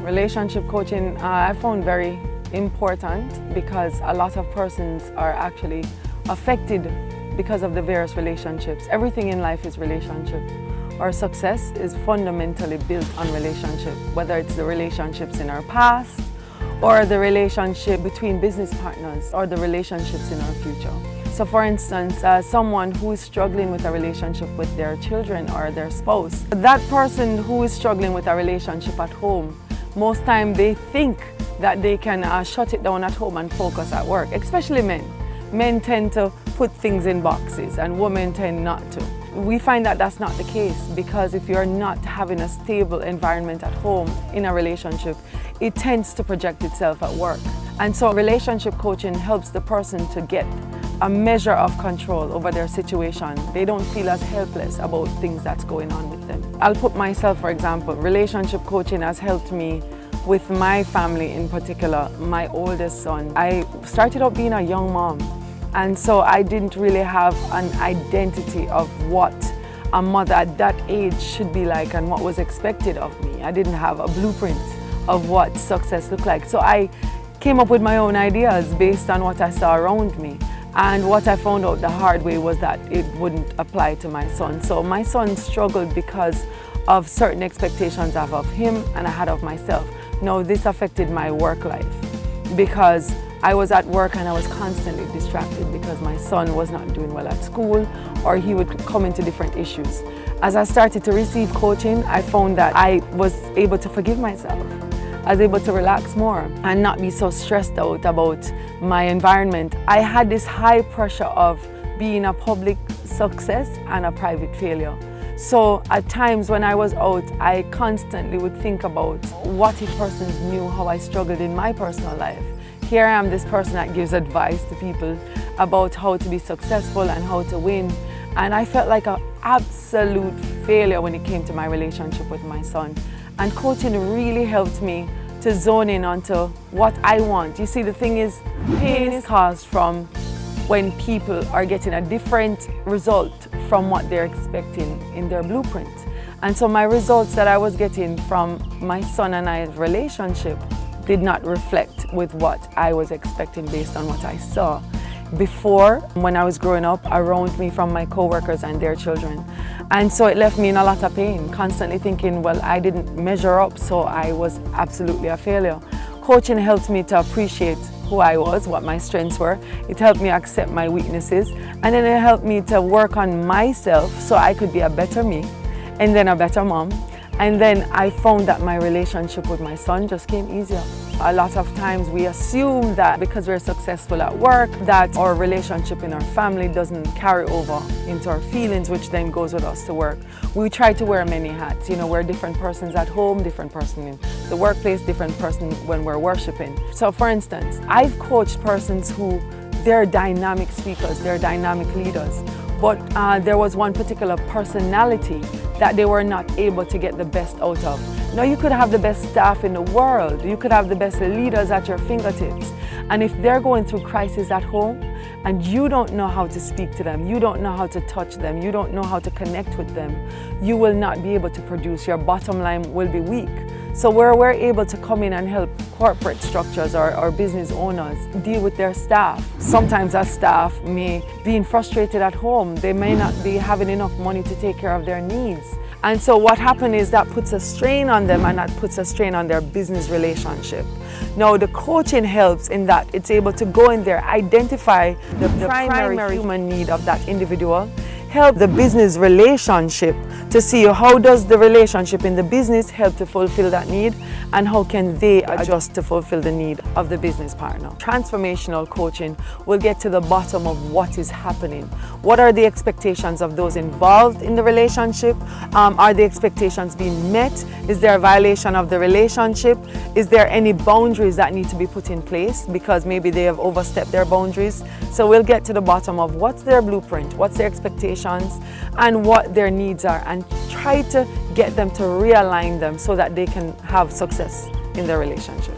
Relationship coaching I found very important because a lot of persons are actually affected because of the various relationships. Everything in life is relationship. Our success is fundamentally built on relationship, whether it's the relationships in our past or the relationship between business partners or the relationships in our future. So for instance, someone who is struggling with a relationship with their children or their spouse, that person who is struggling with a relationship at home, most time they think that they can shut it down at home and focus at work, especially men. Men tend to put things in boxes and women tend not to. We find that that's not the case, because if you're not having a stable environment at home in a relationship, it tends to project itself at work. And so relationship coaching helps the person to get a measure of control over their situation. They don't feel as helpless about things that's going on with them. I'll put myself, for example. Relationship coaching has helped me with my family in particular, my oldest son. I started out being a young mom, and so I didn't really have an identity of what a mother at that age should be like and what was expected of me. I didn't have a blueprint of what success looked like. So I came up with my own ideas based on what I saw around me. And what I found out the hard way was that it wouldn't apply to my son. So my son struggled because of certain expectations I have of him and I had of myself. Now this affected my work life because I was at work and I was constantly distracted because my son was not doing well at school or he would come into different issues. As I started to receive coaching, I found that I was able to forgive myself. I was able to relax more and not be so stressed out about my environment. I had this high pressure of being a public success and a private failure. So at times when I was out, I constantly would think about what if persons knew how I struggled in my personal life. Here I am, this person that gives advice to people about how to be successful and how to win. And I felt like an absolute failure when it came to my relationship with my son. And coaching really helped me to zone in onto what I want. You see, the thing is, pain is caused from when people are getting a different result from what they're expecting in their blueprint. And so my results that I was getting from my son and I's relationship did not reflect with what I was expecting based on what I saw before when I was growing up around me from my co-workers and their children. And so it left me in a lot of pain, constantly thinking, well, I didn't measure up, so I was absolutely a failure. Coaching helped me to appreciate who I was, what my strengths were. It helped me accept my weaknesses, and then it helped me to work on myself so I could be a better me and then a better mom. And then I found that my relationship with my son just came easier. A lot of times we assume that because we're successful at work, that our relationship in our family doesn't carry over into our feelings, which then goes with us to work. We try to wear many hats. You know, we're different persons at home, different person in the workplace, different person when we're worshiping. So for instance, I've coached persons who they're dynamic speakers, they're dynamic leaders, but there was one particular personality that they were not able to get the best out of. Now you could have the best staff in the world, you could have the best leaders at your fingertips, and if they're going through crisis at home and you don't know how to speak to them, you don't know how to touch them, you don't know how to connect with them, you will not be able to produce. Your bottom line will be weak. So where we're able to come in and help corporate structures or business owners deal with their staff. Sometimes our staff may be frustrated at home. They may not be having enough money to take care of their needs. And so what happens is that puts a strain on them, and that puts a strain on their business relationship. Now the coaching helps in that it's able to go in there, identify the primary human need of that individual, help the business relationship to see how does the relationship in the business help to fulfill that need, and how can they adjust to fulfill the need of the business partner. Transformational coaching will get to the bottom of what is happening. What are the expectations of those involved in the relationship? Are the expectations being met? Is there a violation of the relationship? Is there any boundaries that need to be put in place because maybe they have overstepped their boundaries? So we'll get to the bottom of what's their blueprint, what's their expectations, and what their needs are, and try to get them to realign them so that they can have success in their relationship.